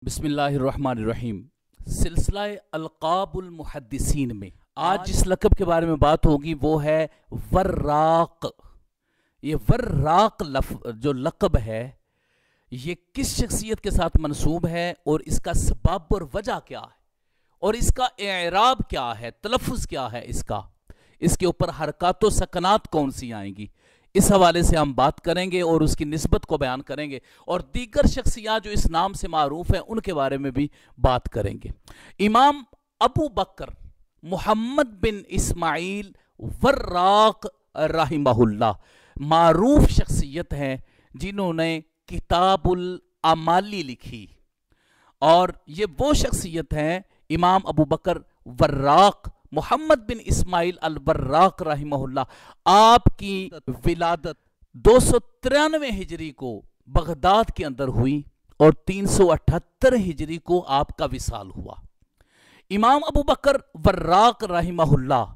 बिस्मिल्लाहिर्रहमानिर्रहीम। सिलसिला अलकाबुल मुहद्दिसीन में आज जिस लक़ब के बारे में बात होगी वो है वर्राक़। ये वर्राक़ जो लक़ब है ये किस शख्सियत के साथ मनसूब है और इसका सबब और वजह क्या है और इसका एराब क्या है, तलफ़्फ़ुज़ क्या है, इसके ऊपर हरकत व सकनात कौन सी आएंगी, इस हवाले से हम बात करेंगे और उसकी निस्बत को बयान करेंगे और दीगर शख्सियात जो इस नाम से मारूफ हैं उनके बारे में भी बात करेंगे। इमाम अबू बकर मुहम्मद बिन इस्माइल वर्राक़ रहिमहुल्लाह मारूफ शख्सियत हैं जिन्होंने किताबुल अमाली लिखी और ये वो शख्सियत हैं इमाम अबू बकर वर्राक़ मुहम्मद बिन इस्माइल अल वर्राक़ रहिमहुल्लाह। आपकी विलादत 293 हिजरी को बगदाद के अंदर हुई और 378 हिजरी को आपका विसाल हुआ। इमाम अबू बकर वर्राक़ रहिमहुल्लाह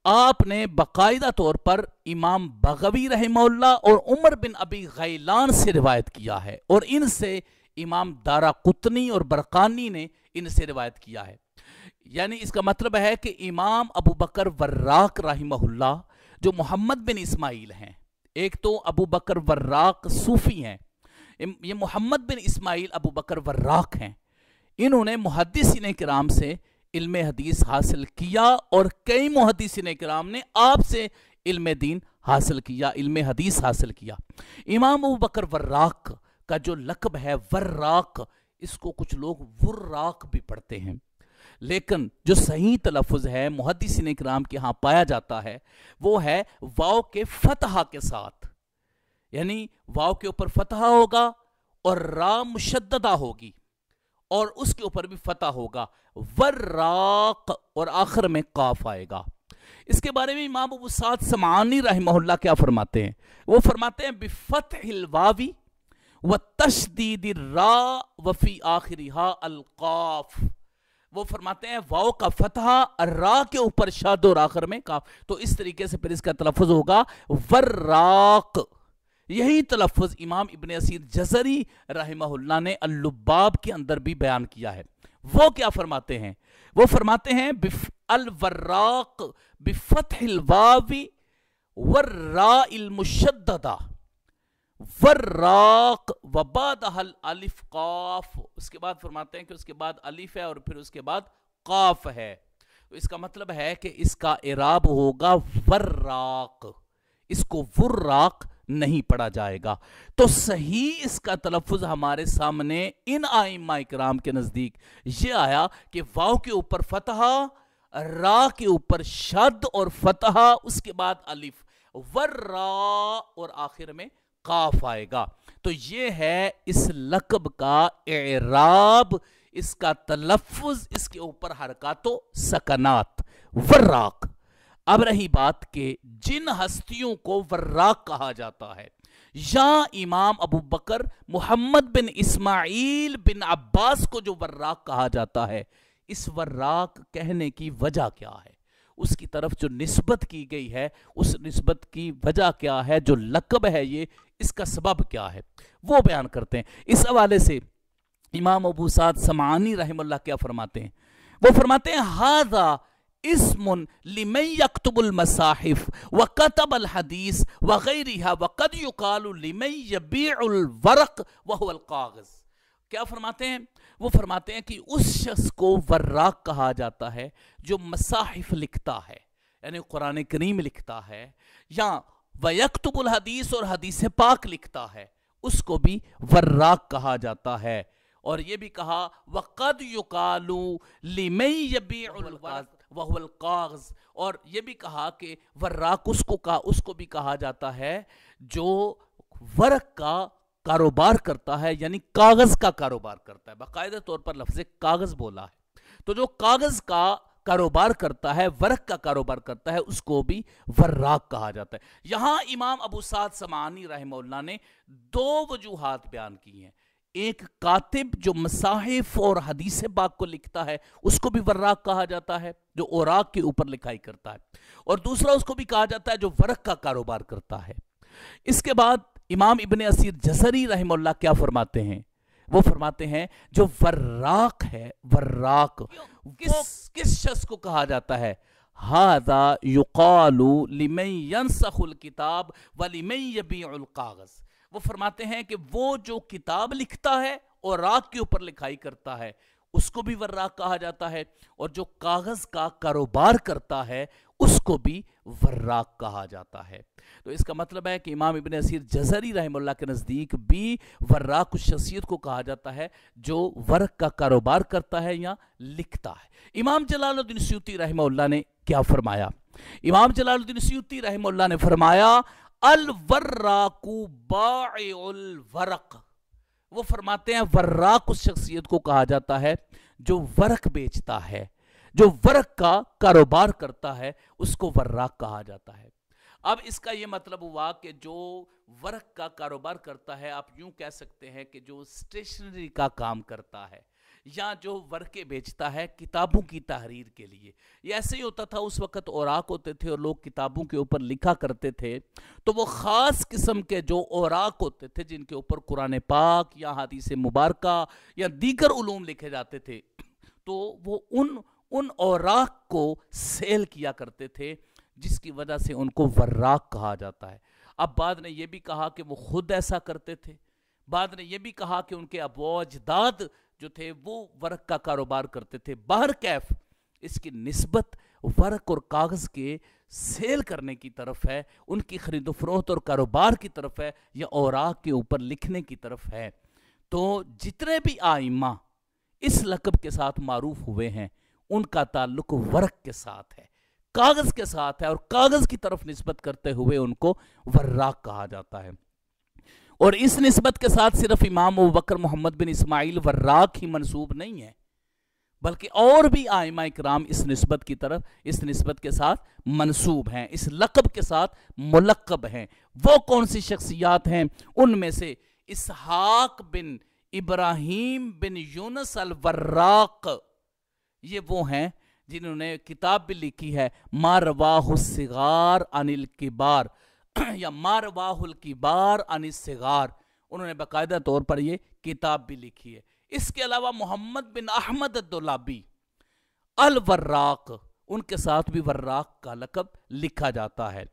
आपने बाकायदा तौर पर इमाम बग़वी रहिमहुल्लाह और उमर बिन अबी गैलान से रिवायत किया है और इनसे इमाम दाराक़ुतनी और बरक़ानी ने इनसे रिवायत किया है। यानी इसका मतलब है कि इमाम अबू बकर वर्राक़ रहिमहुल्लाह जो मोहम्मद बिन इस्माइल हैं, एक तो अबू बकर वर्राक़ सूफ़ी हैं, ये मोहम्मद बिन इस्माइल अबू बकर वर्राक़ हैं। इन्होंने मुहद्दिसीन किराम से इल्म हदीस हासिल किया और कई मुहद्दिसीन किराम ने आपसे इल्म दीन हासिल किया, इल्म हदीस हासिल किया। इमाम अबू बकर वर्राक़ का जो लक़ब है वर्राक़, इसको कुछ लोग वुर्राक़ भी पढ़ते हैं, लेकिन जो सही तलफ़्फ़ुज़ है मुहद्दिसीन किराम के यहाँ पाया जाता है वो है वाव के फ़तहा के साथ, यानी वाव के ऊपर फ़तहा होगा और रा मुशद्ददा होगी और उसके ऊपर भी फ़तह होगा, वर्राक़, और आखिर में काफ आएगा। इसके बारे में इमाम अबू साद समानी रहमहुल्लाह क्या फरमाते हैं? वो फरमाते हैं बिफ़तहिल वावी व तशदीदिर रा व फ़ी आखिरिहा अल क़ाफ़। वो फरमाते हैं वाव का फतहा, रा के ऊपर शद और आखिर में काफ, तो इस तरीके से फिर इसका तलफ़्फ़ुज़ होगा वर्राक़। यही तलफ़्फ़ुज़ इमाम इब्न असीर जज़री रहमहुल्लाह ने अल-लुब्बाब के अंदर भी बयान किया है। वो क्या फरमाते हैं? वो फरमाते हैं अल वर्राक़ बिफ़तहिल वावी वर्राइल मुशद्ददा वर्राक़ व बादहल अलिफ काफ। उसके बाद फरमाते हैं कि उसके बाद अलिफ है और फिर उसके बाद काफ है, तो इसका मतलब है कि इसका इराब होगा वर्राक़, इसको वुर्राक़ नहीं पढ़ा जाएगा। तो सही इसका तलफ़्फ़ुज़ हमारे सामने इन आइम्मा इकराम के नज़दीक ये आया कि वाव के ऊपर फ़तहा, रा के ऊपर शद और फ़तहा, उसके बाद अलिफ, वर्रा, और आखिर में काफ आएगा। तो ये है इस लक़ब का एराब, इसका तलफ़्फ़ुज़, इसके ऊपर हरकतो सकनात, वर्राक़। अब रही बात के जिन हस्तियों को वर्राक़ कहा जाता है, या इमाम अबू बकर मुहम्मद बिन इस्माइल बिन अब्बास को जो वर्राक़ कहा जाता है, इस वर्राक़ कहने की वजह क्या है, उसकी तरफ जो निस्बत की गई है उस निस्बत की वजह क्या है, जो लक़ब है ये, इसका सबब क्या है, वो बयान करते हैं। इस हवाले से इमाम अबू साद समानी रहमहुल्लाह क्या फरमाते हैं? वो फरमाते हैं हाज़ा इस्मुन लिमन यक्तुबुल मसाहिफ व कतबल हदीस व गैरिहा व कद युकालु लिमन यबीउल वरक़ व हुवल काग़ज़। क्या फरमाते हैं? वो फरमाते हैं कि उस शख्स को वर्राक़ कहा जाता है जो मसाहिफ लिखता है, यानी कुरान करीम लिखता है, या वयक्तुबुल हदीस और हदीस पाक लिखता है, उसको भी वर्राक़ कहा जाता है। और ये भी कहा वक़द युकालु लिमन यबीउल वरक़ व हुवल काग़ज़, और ये भी कहा कि वर्राक़ उसको भी कहा जाता है जो वर्क़ का कारोबार करता है, यानी कागज़ का कारोबार करता है। बाकायदा तौर पर लफ्ज़ कागज़ बोला है, तो जो कागज़ का कारोबार करता है, वर्क़ का कारोबार करता है, उसको भी वर्राक़ कहा जाता है। यहाँ इमाम अबू साद समानी रहमहुल्लाह ने दो वजूहात बयान की हैं। एक कातिब जो मसाहिफ और हदीस पाक को लिखता है उसको भी वर्राक़ कहा जाता है, जो औराक के ऊपर लिखाई करता है, और दूसरा उसको भी कहा जाता है जो वर्क़ का कारोबार करता है। इसके बाद इमाम इब्न असीर जज़री रहमहुल्लाह क्या फरमाते हैं? وہ فرماتے ہیں جو وراق ہے، وراق کس شخص کو کہا جاتا ہے؟ ہذا یقال لمن ینسخ الکتاب ولمن یبیع الکاغذ۔ وہ فرماتے ہیں کہ وہ جو کتاب لکھتا ہے اور اوراق کے اوپر لکھائی کرتا ہے اس کو بھی وراق کہا جاتا ہے، اور جو کاغذ کا کاروبار کرتا ہے اس کو بھی وراق کہا جاتا ہے۔ تو اس کا مطلب ہے کہ امام ابن اسیر جزری رحمہ اللہ کے نزدیک بھی وراق اس شخصیت کو کہا جاتا ہے جو ورق کا کاروبار کرتا ہے یا لکھتا ہے۔ امام جلال الدین سیوطی رحمہ اللہ نے کیا فرمایا؟ امام جلال الدین سیوطی رحمہ اللہ نے فرمایا الوراق بائع الورق۔ وہ فرماتے ہیں وراق اس شخصیت کو کہا جاتا ہے جو ورق بیچتا ہے، جو ورق کا کاروبار کرتا ہے اس کو وراق کہا جاتا ہے۔ اب اس کا یہ مطلب ہوا کہ جو ورق کا کاروبار کرتا ہے، آپ یوں کہہ سکتے ہیں کہ جو سٹیشنری کا کام کرتا ہے یا جو ورقے بیچتا ہے کتابوں کی تحریر کے لیے، یہ ایسے ہی ہوتا تھا اس وقت، اوراق ہوتے تھے اور لوگ کتابوں کے اوپر لکھا کرتے تھے، تو وہ خاص قسم کے جو اوراق ہوتے تھے جن کے اوپر قرآن پاک یا حدیث مبارکہ یا دیگر علوم لکھے جاتے تھے، تو وہ ان اوراق کو سیل کیا کرتے تھے، جس کی وجہ سے ان کو وراق کہا جاتا ہے۔ اب بعد نے یہ بھی کہا کہ وہ خود ایسا کرتے تھے، بعد نے یہ بھی کہا کہ ان کے ابا و اجداد جو تھے وہ ورق کا کاروبار کرتے تھے۔ بہرکیف اس کی نسبت ورق اور کاغذ کے سیل کرنے کی طرف ہے، ان کی خرید و فروخت اور کاروبار کی طرف ہے، یا اوراق کے اوپر لکھنے کی طرف ہے۔ تو جتنے بھی آئمہ اس لقب کے ساتھ معروف ہوئے ہیں ان کا تعلق ورق کے ساتھ ہے، کاغذ کے ساتھ ہے، اور کاغذ کی طرف نسبت کرتے ہوئے ان کو وراق کہا جاتا ہے۔ اور اس نسبت کے ساتھ صرف امام ابوبکر محمد بن اسماعیل وراق ہی منسوب نہیں ہے، بلکہ اور بھی ائمہ اکرام اس نسبت کی طرف، اس نسبت کے ساتھ منسوب ہیں، اس لقب کے ساتھ ملقب ہیں۔ وہ کون سی شخصیات ہیں؟ ان میں سے اسحاق بن ابراہیم بن یونس الوراق، یہ وہ ہیں جنہوں نے کتاب بھی لکھی ہے ما رواہ الصغار عن الکبار یا ما رواہ الکبار عن الصغار، انہوں نے باقاعدہ طور پر یہ کتاب بھی لکھی ہے۔ اس کے علاوہ محمد بن احمد الدولابی الوراق، ان کے ساتھ بھی وراق کا لقب لکھا جاتا ہے۔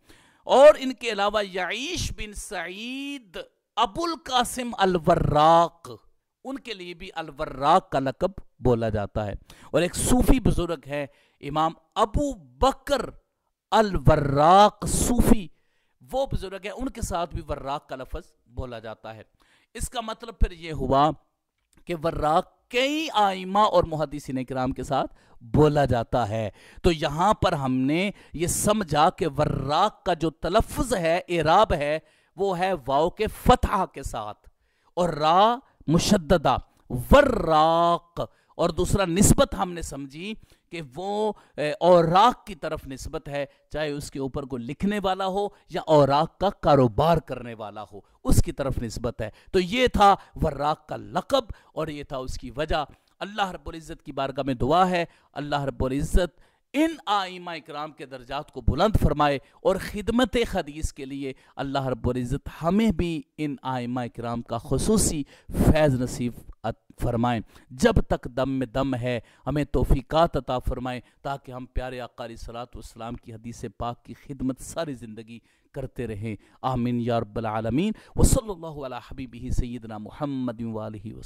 اور ان کے علاوہ یعیش بن سعید ابو القاسم الوراق، ان کے لیے بھی الوراق کا لقب بولا جاتا ہے۔ اور ایک صوفی بزرگ ہے امام ابو بکر الوراق صوفی، وہ بزرگ ہیں، ان کے ساتھ بھی وراق کا لفظ بولا جاتا ہے۔ اس کا مطلب پھر یہ ہوا کہ وراق کئی آئمہ اور محدثین کرام کے ساتھ بولا جاتا ہے۔ تو یہاں پر ہم نے یہ سمجھا کہ وراق کا جو تلفظ ہے، اعراب ہے، وہ ہے واو کے فتحہ کے ساتھ اور را مشددہ، وراق۔ اور دوسرا نسبت ہم نے سمجھی کہ وہ اوراق کی طرف نسبت ہے، چاہے اس کے اوپر کوئی لکھنے والا ہو یا اوراق کا کاروبار کرنے والا ہو، اس کی طرف نسبت ہے۔ تو یہ تھا وراق کا لقب اور یہ تھا اس کی وجہ۔ اللہ رب العزت کی بارگاہ میں دعا ہے اللہ رب العزت ان آئمہ اکرام کے درجات کو بلند فرمائے، اور خدمت حدیث کے لیے اللہ رب العزت ہمیں بھی ان آئمہ اکرام کا خصوصی فیض نصیب فرمائیں۔ جب تک دم میں دم ہے ہمیں توفیقات عطا فرمائیں تاکہ ہم پیارے آقا علیہ الصلوۃ والسلام کی حدیث پاک کی خدمت ساری زندگی کرتے رہیں۔ آمین یا رب العالمین۔ وصلی اللہ علی حبیبہ سیدنا محمد وآلہ وسلم۔